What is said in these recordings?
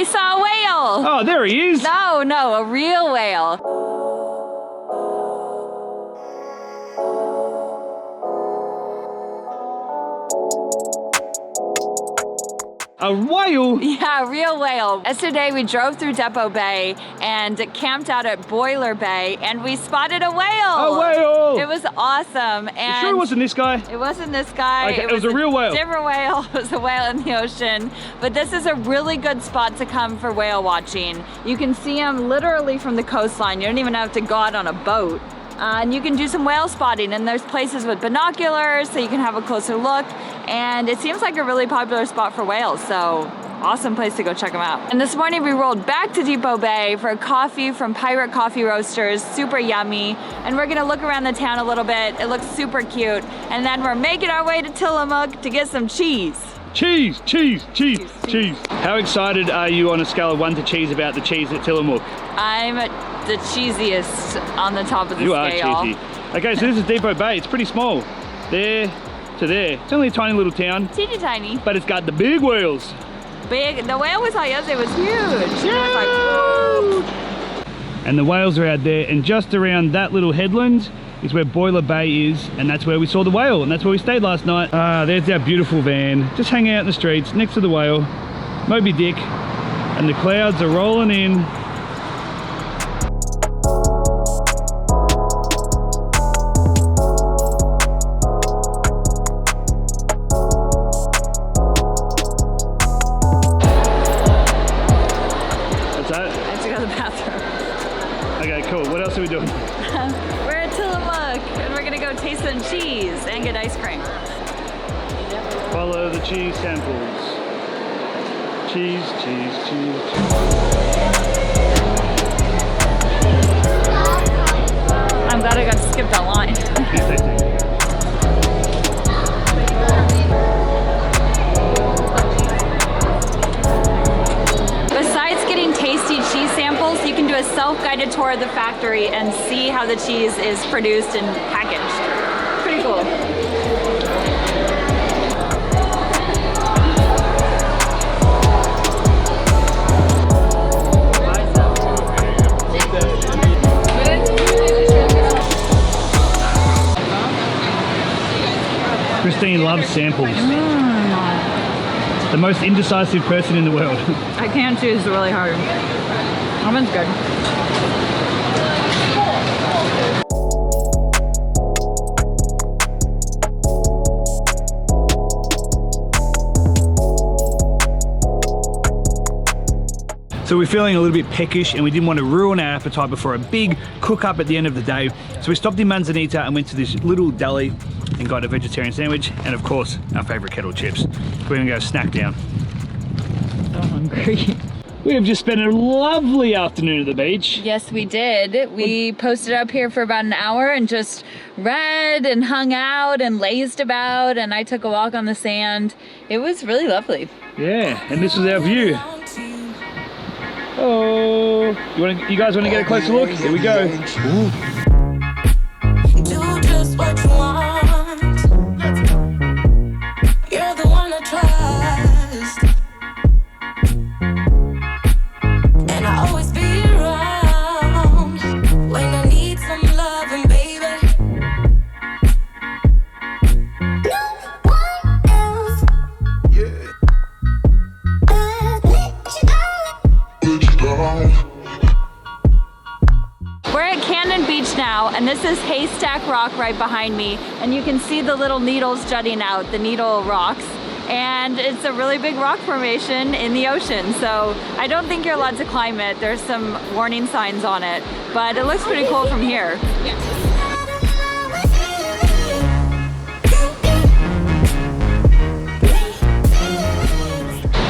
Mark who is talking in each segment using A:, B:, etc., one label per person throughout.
A: We saw a whale.
B: Oh, there he is.
A: No, a real whale.
B: A whale?
A: Yeah, a real whale. Yesterday we drove through Depoe Bay and camped out at Boiler Bay and we spotted a whale.
B: A whale!
A: It was awesome. And
B: you sure it wasn't this guy?
A: It wasn't this guy.
B: Okay, it was a real whale.
A: Different whale. It was a whale in the ocean. But this is a really good spot to come for whale watching. You can see them literally from the coastline. You don't even have to go out on a boat. And you can do some whale spotting, and there's places with binoculars so you can have a closer look. And it seems like a really popular spot for whales, so awesome place to go check them out. And this morning we rolled back to Depoe Bay for a coffee from Pirate Coffee Roasters, super yummy. And we're gonna look around the town a little bit. It looks super cute. And then we're making our way to Tillamook to get some cheese.
B: Cheese. How excited are you on a scale of 1 to cheese about the cheese at Tillamook?
A: I'm the cheesiest on the top of the scale.
B: You are cheesy. Okay, so this is Depoe Bay. It's pretty small. There to there. It's only a tiny little town.
A: Teeny tiny.
B: But it's got the big whales.
A: Big. The whale we saw yesterday was huge.
B: Yeah.
A: It was like, whoop.
B: And the whales are out there, and just around that little headland is where Boiler Bay is, and that's where we saw the whale, and that's where we stayed last night. There's our beautiful van, just hanging out in the streets next to the whale, Moby Dick, and the clouds are rolling in. What's that?
A: I have to go to the bathroom.
B: Okay, cool. What else are we doing?
A: We're at Tillamook, and we're gonna go taste some cheese and get ice cream.
B: Follow the cheese samples. Cheese.
A: I'm glad I got to skip that line. Besides getting tasty cheese samples, you can do a self-guided tour of the factory and see how the cheese is produced and packaged. Pretty cool.
B: Christine loves samples. The most indecisive person in the world.
A: I can't choose really hard. That one's good.
B: So we're feeling a little bit peckish and we didn't want to ruin our appetite before a big cook up at the end of the day. So we stopped in Manzanita and went to this little deli and got a vegetarian sandwich and of course our favourite kettle chips. We're gonna go snack down.
A: So hungry.
B: We have just spent a lovely afternoon at the beach.
A: Yes, we did. We posted up here for about an hour and just read and hung out and lazed about, and I took a walk on the sand. It was really lovely.
B: Yeah, and this was our view. Oh, you guys want to get a closer look? Here we go. Ooh.
C: Do just what you want. You're the one I trust, and I always be around when I need some loving, baby. No one else. Yeah.
A: We're at Cannon Beach now, and this is Haystack Rock right behind me, and you can see the little needles jutting out, the needle rocks, and it's a really big rock formation in the ocean, so I don't think you're allowed to climb it. There's some warning signs on it, but it looks pretty cool from here.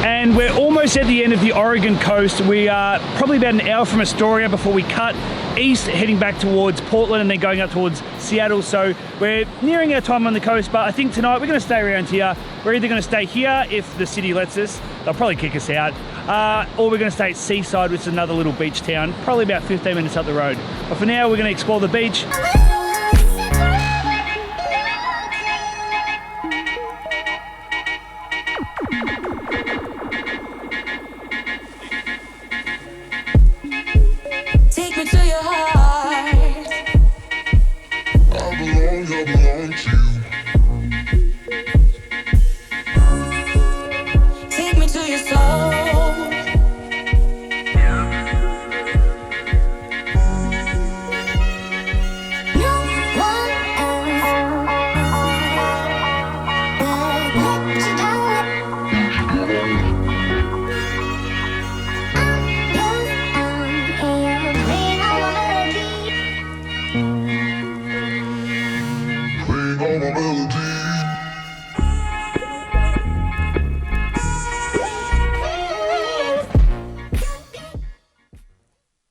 B: And we're almost at the end of the Oregon coast. We are probably about an hour from Astoria before we cut east, heading back towards Portland and then going up towards Seattle. So we're nearing our time on the coast, but I think tonight we're gonna stay around here. We're either gonna stay here if the city lets us, they'll probably kick us out, or we're gonna stay at Seaside, which is another little beach town, probably about 15 minutes up the road. But for now, we're gonna explore the beach.
C: Take me to your heart.